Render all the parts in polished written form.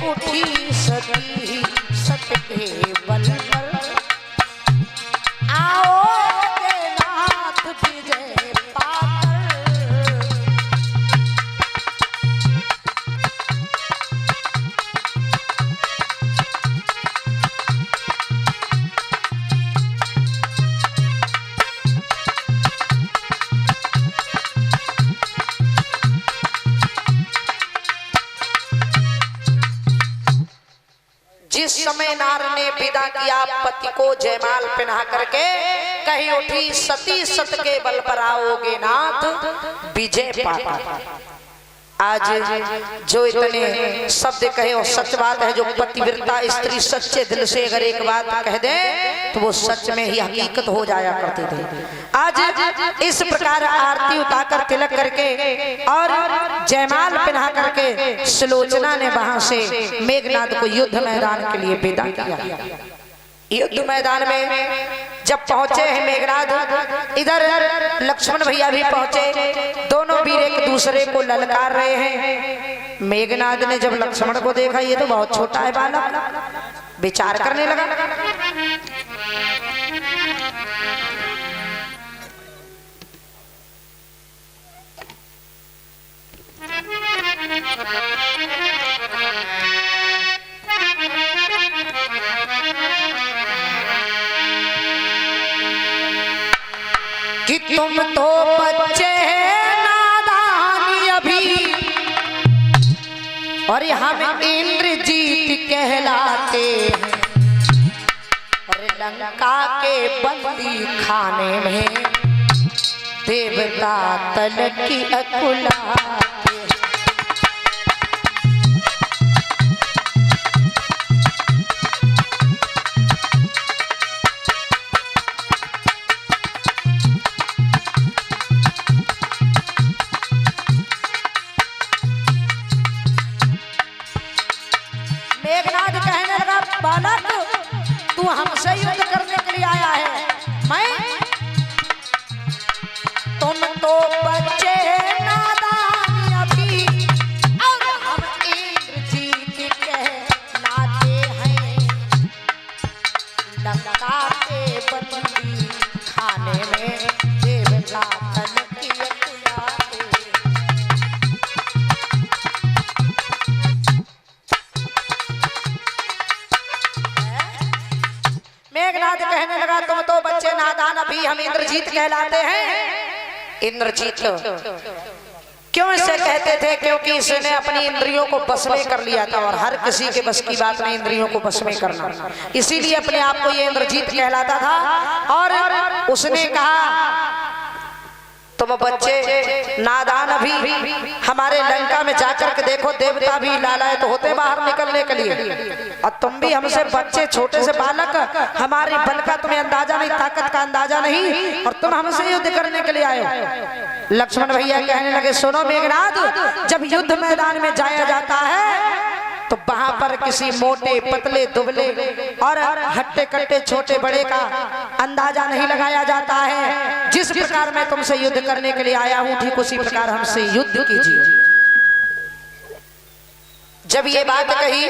उठी सती सत के बल पर, आओगे नाथ विजय पाकर। जिस समय नार ने विदा किया पति को जयमाल पहना करके, कही उठी सती सत के बल पर आओगे नाथ विजय पाकर। आज जो इतने शब्द कहे और सच बात है, जो पतिव्रता स्त्री सच्चे दिल से अगर एक बात कह दे तो वो सच में ही हकीकत हो जाया करते थे। आज इस प्रकार आरती उतार तिलक करके और जयमाल पहना करके सुलोचना ने वहां से मेघनाद को युद्ध मैदान के लिए विदा किया। युद्ध मैदान में जब पहुंचे हैं मेघनाद, इधर लक्ष्मण भैया भी पहुंचे, दोनों वीर एक दूसरे को ललकार रहे हैं। मेघनाद ने जब लक्ष्मण को देखा, ये तो बहुत छोटा है बालक, विचार करने लगा। कि तुम तो बच्चे नादान अभी, और हम इंद्रजीत कहलाते हैं, और लंका के बंदी खाने में देवता तलक की अकुलाते। मेघनाद कहने लगा, बालक तू हमसे युद्ध करने के लिए आया है, मैं तुम तो बच्चे नादान अभी, और हम इंद्रजीत कहलाते हैं, लंका के बंदी खाने में देवता तलक की अकुलाते। मेघनाद कहने लगा, तुम तो बच्चे नादान अभी, हम इंद्रजीत कहलाते हैं। इंद्रजीत क्यों इसे कहते थे? क्योंकि इसने अपनी इंद्रियों को बस में कर लिया था, और हर किसी के बस की बात नहीं इंद्रियों को बस में करना, इसीलिए अपने आप को ये इंद्रजीत कहलाता था। और उसने कहा, तुम बच्चे नादान अभी, हमारे लंका में जाकर के देखो, देवता भी लालायत तो होते बाहर निकलने के लिए, और तुम भी हमसे बच्चे छोटे से बालक, हमारी बल का तुम्हें अंदाजा नहीं, ताकत का अंदाजा नहीं, और तुम हमसे युद्ध करने के लिए आए हो। लक्ष्मण भैया कहने लगे, सुनो मेघनाद, जब युद्ध मैदान में जाया जाता है तो वहां पर किसी मोटे पतले दुबले और हट्टे कट्टे छोटे बड़े का अंदाजा नहीं लगाया जाता है। जिस प्रकार मैं तुमसे युद्ध करने के लिए आया हूं, ठीक उसी प्रकार हमसे युद्ध कीजिए। जब ये बात कही,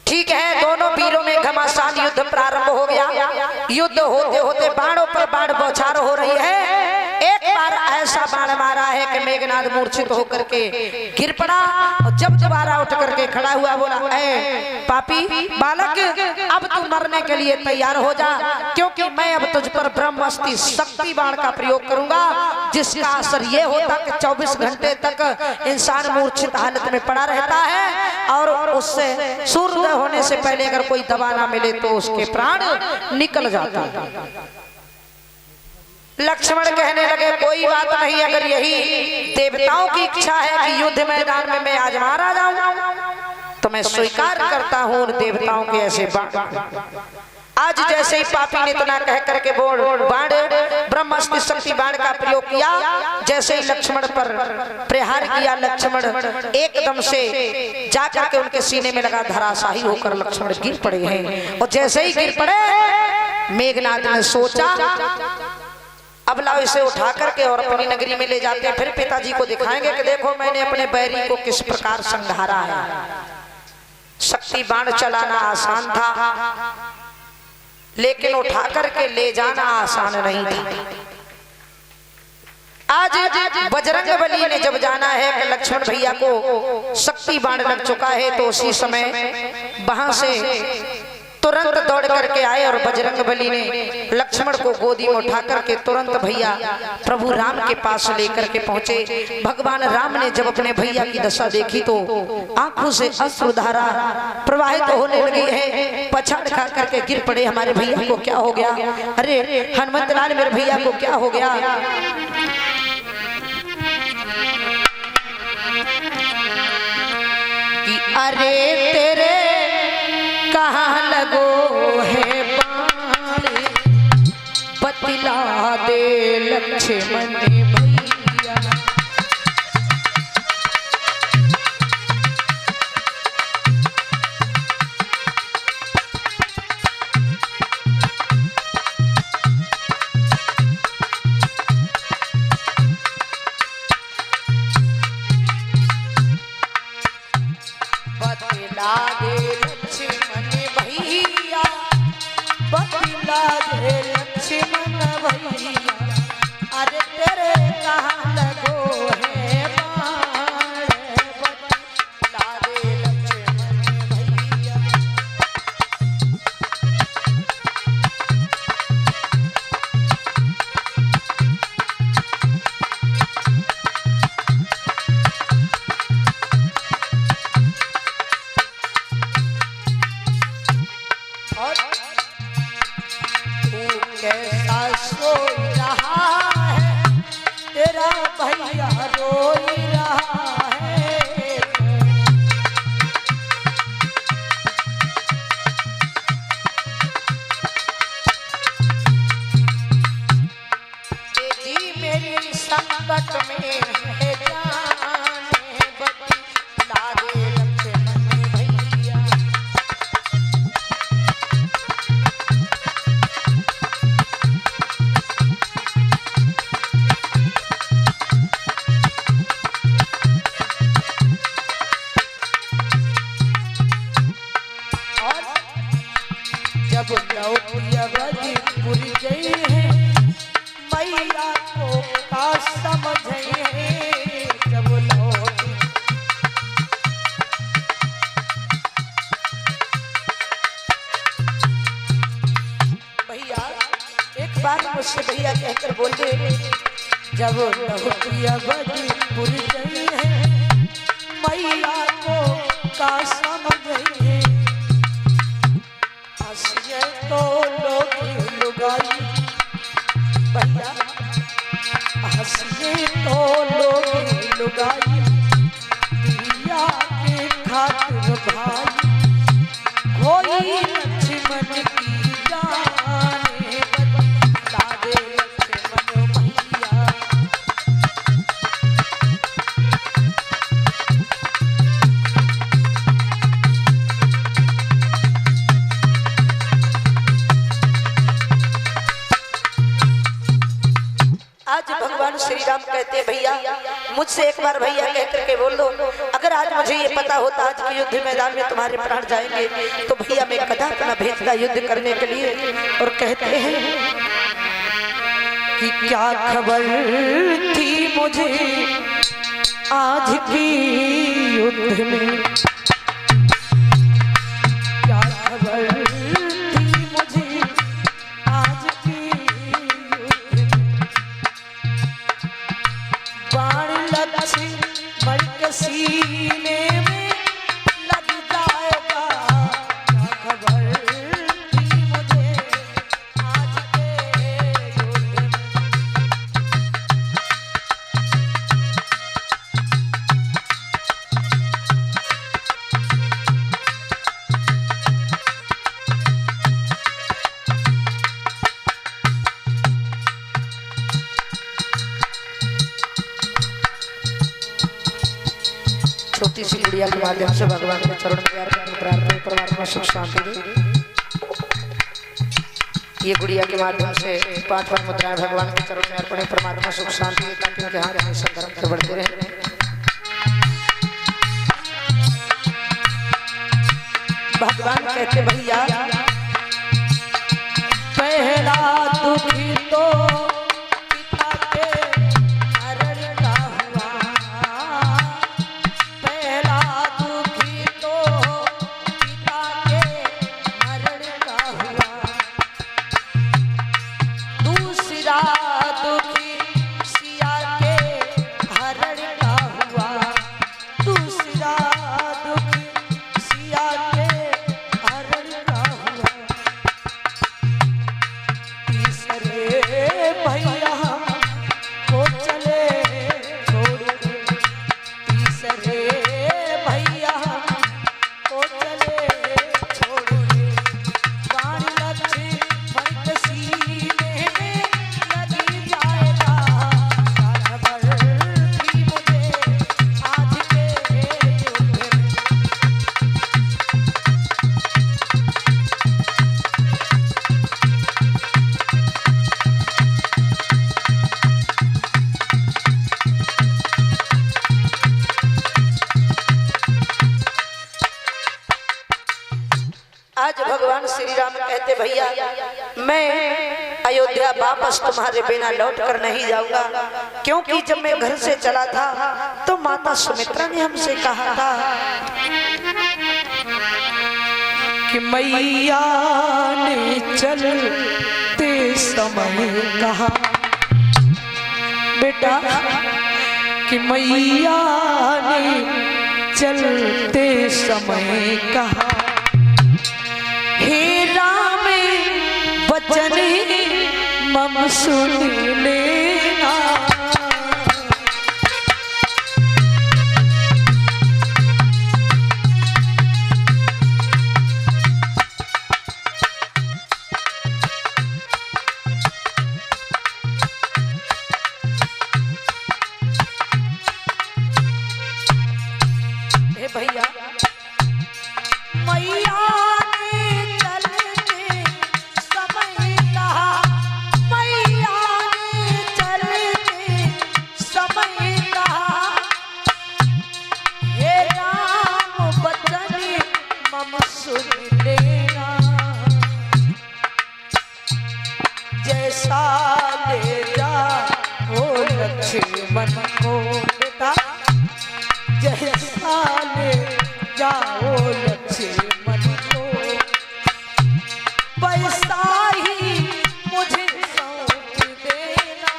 ठीक है, दोनों वीरों में घमासान युद्ध प्रारंभ हो गया। युद्ध होते होते बाणों पर बाण बौछार हो रही है। एक बार ऐसा बाण मारा है कि मेघनाद मूर्छित होकर के गिर पड़ा, और जब दोबारा उठ करके खड़ा हुआ बोला, ऐ पापी बालक, अब तू मरने के लिए तैयार हो जा, क्योंकि मैं अब तुझ पर ब्रह्मास्त्र शक्ति बाण का प्रयोग करूंगा, जिसका असर ये होता कि 24 घंटे तक इंसान मूर्छित हालत में पड़ा रहता है, और उससे सूर्योदय होने से पहले अगर कोई दवा ना मिले तो उसके प्राण निकल जाता है। लक्ष्मण कहने लगे, कोई बात नहीं, अगर यही देवताओं की इच्छा है कि युद्ध मैदान में मैं आज मारा जाऊं तो मैं स्वीकार करता हूं उन देवताओं के ऐसे बाण। आज जैसे ही पापी ने इतना कह करके बाण ब्रह्मास्त्र शक्ति बाण का प्रयोग किया, जैसे ही लक्ष्मण पर प्रहार किया, लक्ष्मण एकदम से जाकर के उनके सीने में लगा, धराशाही होकर लक्ष्मण गिर पड़े हैं। और जैसे ही गिर पड़े, मेघनाद ने सोचा अब लाओ इसे उठा करके और अपनी नगरी में ले जाते हैं। फिर पिताजी को दिखाएंगे कि देखो मैंने अपने बैरी को किस प्रकार संहारा है। शक्ति बाण चलाना आसान था, लेकिन उठा करके ले जाना आसान नहीं था। आज बजरंगबली ने जब जाना है कि लक्ष्मण भैया को शक्ति बाण लग चुका है, तो उसी समय वहां से तुरंत दौड़ करके आए और बजरंगबली ने लक्ष्मण को गोदी में उठा करके तुरंत भैया प्रभु राम के पास लेकर के पहुंचे। भगवान राम ने जब अपने भैया की दशा देखी तो आंखों से अश्रुधारा प्रवाहित होने लगी है। पछाड़ खा करके गिर पड़े, हमारे भैया को क्या हो गया, अरे हनुमत लाल मेरे भैया को क्या हो गया। कि अरे तेरे कहाँ लगो है बाण, बतला दे लक्ष्मण भैया। बतला दे लक्ष्मण भैया, बतला दे लक्ष्मण भैया, अरे तेरे कहाँ लगो है बाण, बतला दे लक्ष्मण भैया। और तू कैसा सोई रहा है, तेरा भैया रोई रहा है। जी मेरी संकट में है जाने, बतला दे लक्ष्मण भैया। जब लौकिया बजपुर गई है, मैया को का समझ है। जब लौकी भैया एक बार मुझसे भैया कहकर बोले, जब लौकिया बजपुर गई है, मैया को का समझ है। हंसिए तो लोग लुगाई भैया, हंसिए तो लोग लुगाई, प्रिया के खातिर भाई कोई लक्ष्मण की जाने, बतला दे लक्ष्मण भैया। आज भगवान श्री राम कहते हैं भैया मुझसे एक बार भैया कह करके बोल दो, अगर आज मुझे ये पता होता आज के युद्ध मैदान में तुम्हारे प्राण जाएंगे तो भैया मैं कदापि न भेजता युद्ध करने के लिए। और कहते हैं कि क्या खबर थी मुझे आज की युद्ध में, क्या खबर थी मुझे आज की युद्ध में। बाण लक्ष्मण के सीने में लग जाएगा, क्या खबर थी मुझे आज के युद्ध में। छोटी सी गुड़िया के माध्यम से भगवान के चरण में प्रार्थना, परिवार में सुख शांति दे। ये गुड़िया के माध्यम से 5 मुद्राएं भगवान के चरणों में अर्पण, परमात्मा सुख शांति ताकि उनके हाथ में सब धर्म से बढ़ते रहे। भगवान कहते भैया पहला दुखी तो पिता के मरण का हुआ, पहला दुखी तो पिता के मरण का हुआ, दूसरा दुखी सिया के हरण का हुआ, दूसरा दुखी सिया के हरण का हुआ, तीसरे भैया को चले छोड़ के, तीसरे भैया को चले छोड़ के, प्राण लक्ष्मण के सीने में लगी जाएगा, खबर थी मुझे आज के युद्ध में। आज भगवान श्री राम कहते भैया मैं अयोध्या वापस तुम्हारे बिना लौट कर नहीं जाऊंगा, क्योंकि जब मैं घर से चला था तो माता सुमित्रा ने हमसे कहा था कि मैया ने चलते समय कहा, बेटा कि मैया ने चलते समय कहा, हे राम वचन मम सुन लेना, हे भैया मैया जैसा ले जा ओ लक्ष्मण को, बेटा जैसा ले जाओ लक्ष्मण को, वैसा ही मुझे सौंप देना।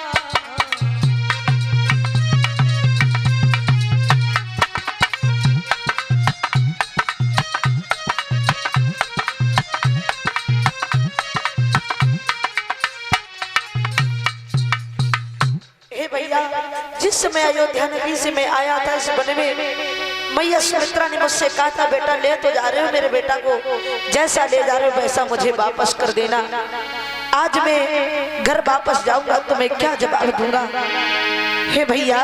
भैया जिस समय अयोध्या नगरी से मैं आया था इस वन में, मैया सुमित्रा ने मुझसे कहा था बेटा ले तो जा रहे हो मेरे बेटा को, जैसा ले जा रहे हो वैसा मुझे वापस कर देना। आज मैं घर वापस जाऊंगा तो मैं क्या जवाब दूंगा। हे भैया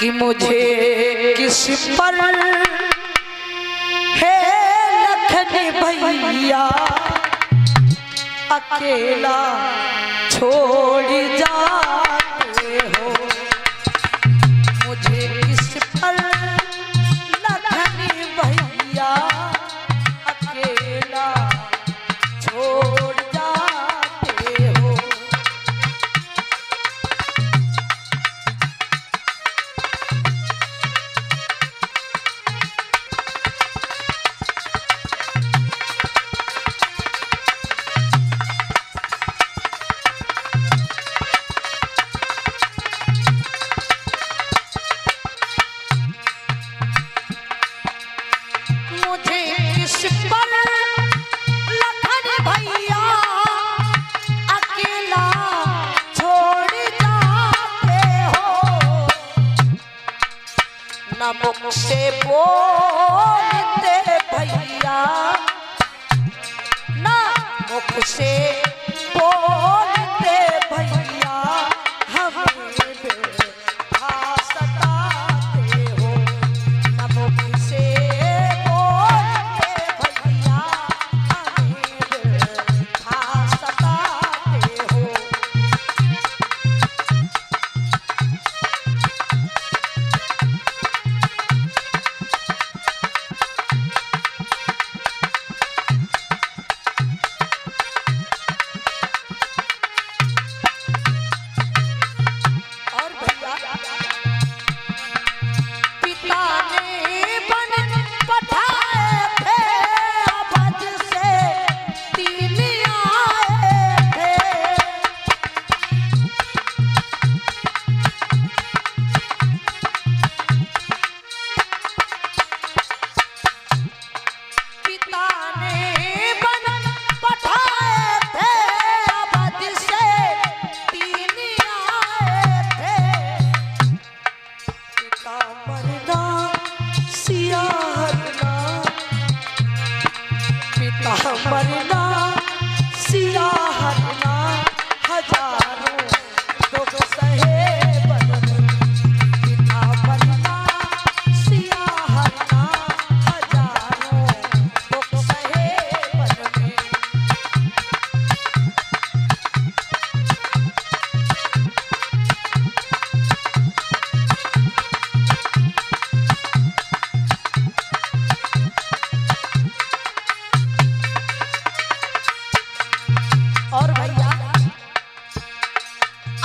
कि मुझे किस पर है लखन भैया अकेला छोड़ जाते हो, मुझे किस पर लखन भैया अकेला छोड़ जाते हो। न मुख से बोलते भैया, न मुख से बोलते भैया, हमें बेवफा सताते हो। न मुख से बोलते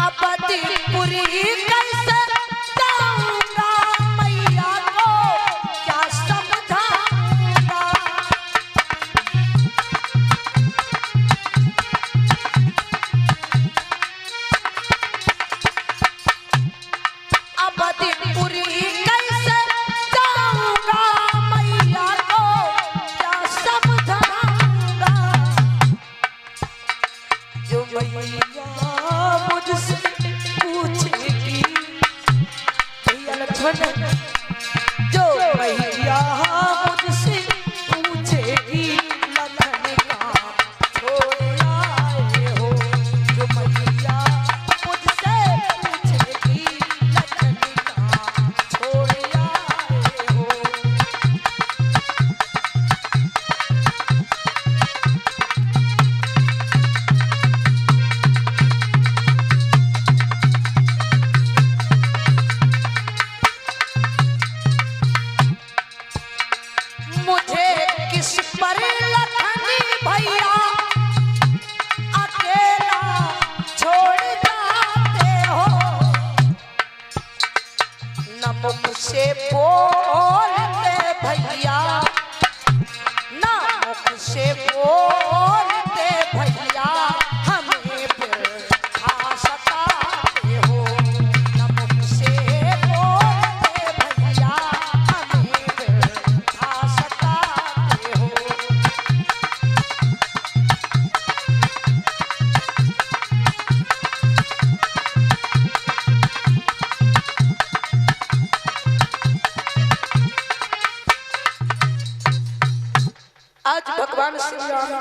अवधिपुरी कैसे जाऊंगा मैया को क्या समझाऊंगा। अवधिपुरी कैसे जाऊंगा मैया को क्या समझाऊंगा। जो मैया मुझसे पूछेगी भैया लक्ष्मण, जो मैया मुझसे पूछेगी लखन का छोड़ आए हो। जो मैया मुझसे पूछेगी लखन का छोड़ आए हो। मुझे किस पर लखनी भैया अकेला छोड़ जाते हो। न मुख से बोलते भैया, न मुख से बोलते भैया, हमें बिरथा सताते हो। न मुख से बोलते भैया, हमें बिरथा सताते हो। आज भगवान श्री राम